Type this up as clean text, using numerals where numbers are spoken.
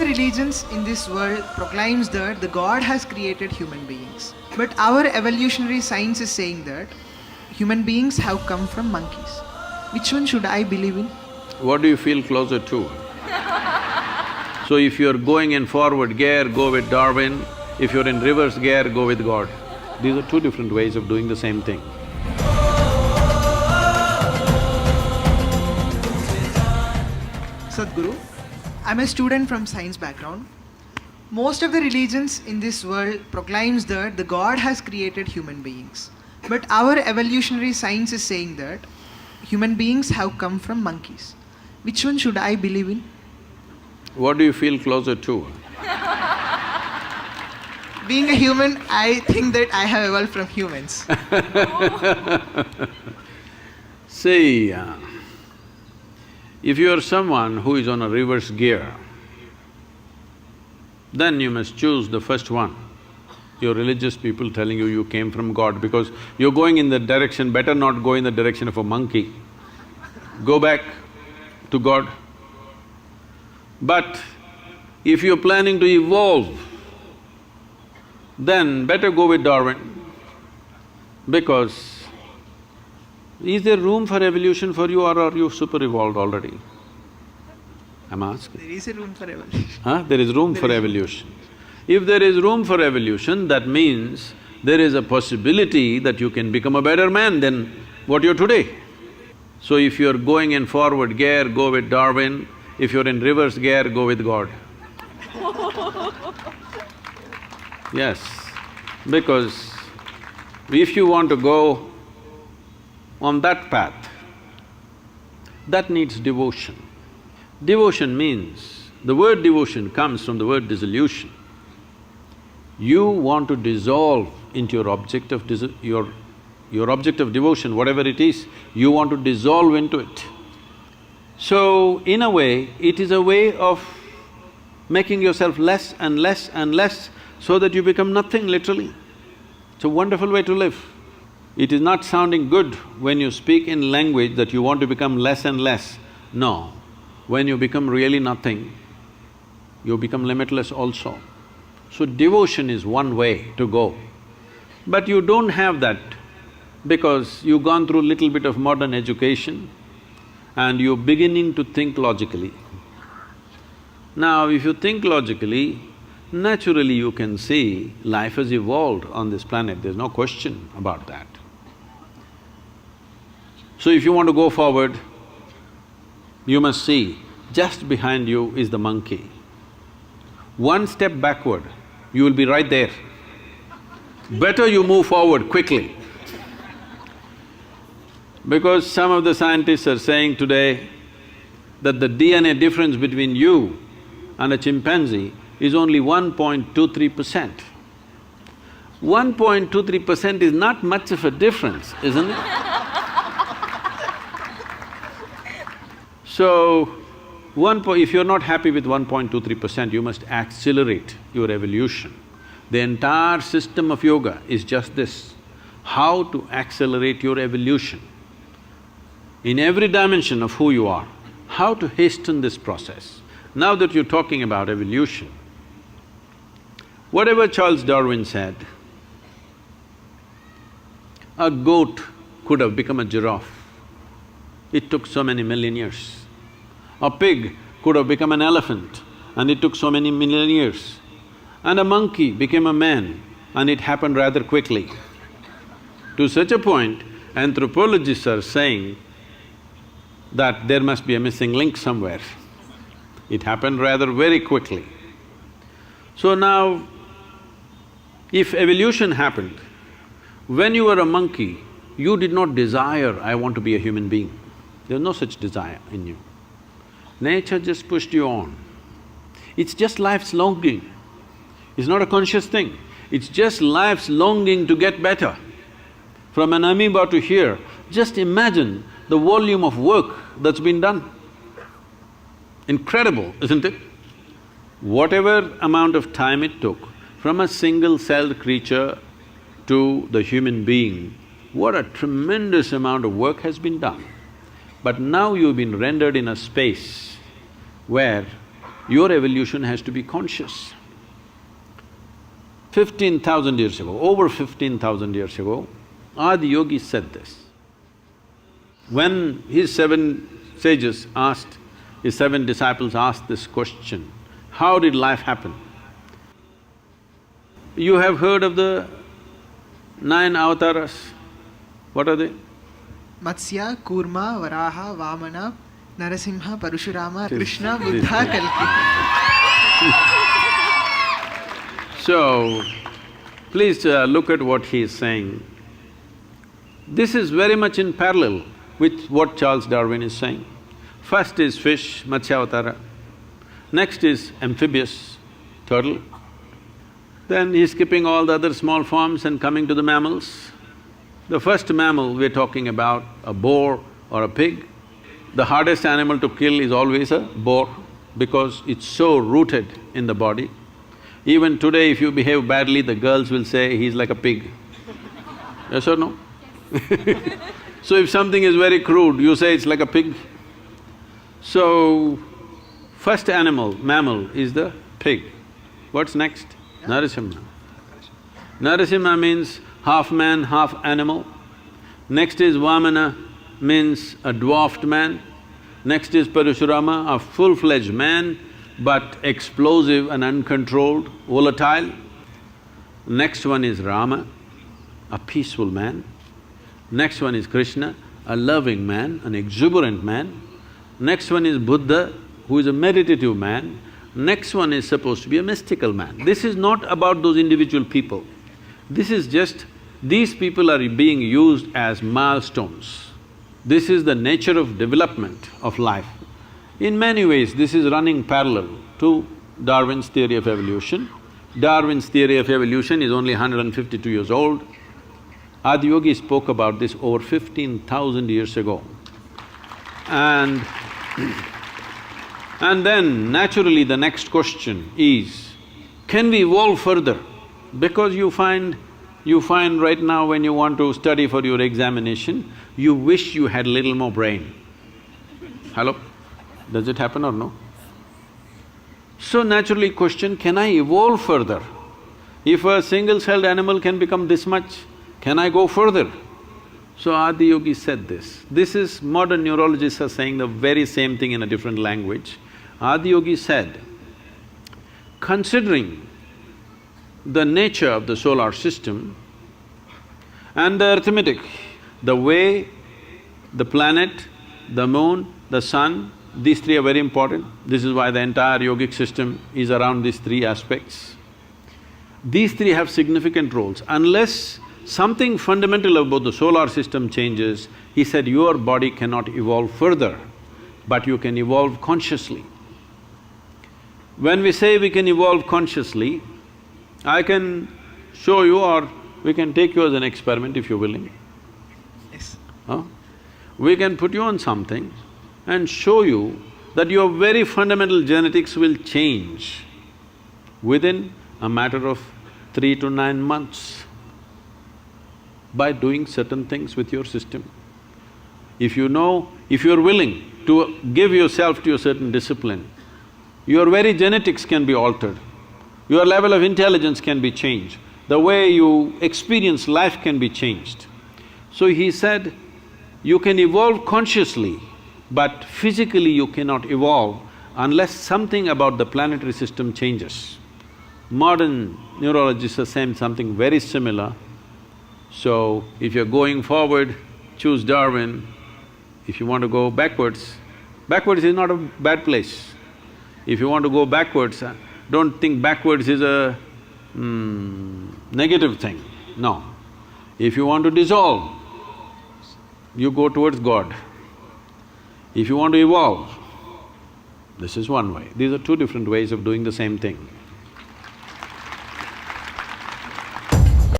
the religions in this world proclaims that the God has created human beings. But our evolutionary science is saying that human beings have come from monkeys. Which one should I believe in? What do you feel closer to? So if you're going in forward gear, go with Darwin. If you're in reverse gear, go with God. These are two different ways of doing the same thing. Sadhguru, I'm a student from science background. Most of the religions in this world proclaims that the God has created human beings. But our evolutionary science is saying that human beings have come from monkeys. Which one should I believe in? What do you feel closer to? Being a human, I think that I have evolved from humans. See, if you are someone who is on a reverse gear, then you must choose the first one. Your religious people telling you came from God because you're going in that direction, better not go in the direction of a monkey. Go back to God. But if you're planning to evolve, then better go with Darwin, because is there room for evolution for you or are you super evolved already? I'm asking. There is a room for evolution. There is room for evolution. If there is room for evolution, that means there is a possibility that you can become a better man than what you're today. So if you're going in forward gear, go with Darwin. If you're in reverse gear, go with God. Yes, because if you want to go on that path, that needs devotion. Devotion means… the word devotion comes from the word dissolution. You want to dissolve into your object of your object of devotion, whatever it is, you want to dissolve into it. So, in a way, it is a way of making yourself less and less and less so that you become nothing, literally. It's a wonderful way to live. It is not sounding good when you speak in language that you want to become less and less. No, when you become really nothing, you become limitless also. So devotion is one way to go. But you don't have that because you've gone through little bit of modern education and you're beginning to think logically. Now, if you think logically, naturally you can see life has evolved on this planet, there's no question about that. So if you want to go forward, you must see, just behind you is the monkey. One step backward, you will be right there. Better you move forward quickly. Because some of the scientists are saying today that the DNA difference between you and a chimpanzee is only 1.23%. 1.23% is not much of a difference, isn't it? So, if you're not happy with 1.23%, you must accelerate your evolution. The entire system of yoga is just this, how to accelerate your evolution. In every dimension of who you are, how to hasten this process. Now that you're talking about evolution, whatever Charles Darwin said, a goat could have become a giraffe. It took so many million years. A pig could have become an elephant and it took so many million years. And a monkey became a man and it happened rather quickly. To such a point, anthropologists are saying that there must be a missing link somewhere. It happened rather very quickly. So now, if evolution happened, when you were a monkey, you did not desire, I want to be a human being. There's no such desire in you. Nature just pushed you on. It's just life's longing. It's not a conscious thing. It's just life's longing to get better. From an amoeba to here, just imagine the volume of work that's been done. Incredible, isn't it? Whatever amount of time it took from a single-celled creature to the human being, what a tremendous amount of work has been done. But now you've been rendered in a space where Your evolution has to be conscious. 15,000 years ago, over 15,000 years ago, Adi Yogi said this. When his seven sages asked, his seven disciples asked this question, how did life happen? You have heard of the 9 avatars? What are they? Matsya, Kurma, Varaha, Vamana, Narasimha, Parashurama, This- Krishna, this- Buddha, Kalki. So, please look at what he is saying. This is very much in parallel with what Charles Darwin is saying. First is fish, Matsyavatara. Next is amphibious, turtle. Then he's skipping all the other small forms and coming to the mammals. The first mammal we're talking about, a boar or a pig. The hardest animal to kill is always a boar because it's so rooted in the body. Even today, if you behave badly, the girls will say, he's like a pig. Yes or no? So if something is very crude, you say it's like a pig. So, first mammal is the pig. What's next? Narasimha. Narasimha means half man, half animal. Next is Vamana, means a dwarfed man. Next is Parashurama, a full-fledged man, but explosive and uncontrolled, volatile. Next one is Rama, a peaceful man. Next one is Krishna, a loving man, an exuberant man. Next one is Buddha, who is a meditative man. Next one is supposed to be a mystical man. This is not about those individual people. This is just… these people are being used as milestones. This is the nature of development of life. In many ways, this is running parallel to Darwin's theory of evolution. Darwin's theory of evolution is only 152 years old. Adiyogi spoke about this over 15,000 years ago. And then naturally the next question is, can we evolve further? Because you find right now when you want to study for your examination, you wish you had little more brain. Hello? Does it happen or no? So naturally question, can I evolve further? If a single-celled animal can become this much, can I go further? So Adiyogi said this. This is… modern neurologists are saying the very same thing in a different language. Adiyogi said, considering the nature of the solar system and the arithmetic, the way the planet, the moon, the sun, these three are very important. This is why the entire yogic system is around these three aspects. These three have significant roles. Unless something fundamental about the solar system changes, he said, your body cannot evolve further, but you can evolve consciously. When we say we can evolve consciously, I can show you or we can take you as an experiment if you're willing. Yes. Huh? We can put you on something and show you that your very fundamental genetics will change within a matter of 3 to 9 months by doing certain things with your system. If you know… if you're willing to give yourself to a certain discipline, your very genetics can be altered, your level of intelligence can be changed, the way you experience life can be changed. So he said, you can evolve consciously, but physically you cannot evolve unless something about the planetary system changes. Modern neurologists are saying something very similar. So, if you're going forward, choose Darwin. If you want to go backwards is not a bad place. If you want to go backwards, don't think backwards is a negative thing, no. If you want to dissolve, you go towards God. If you want to evolve, this is one way. These are two different ways of doing the same thing.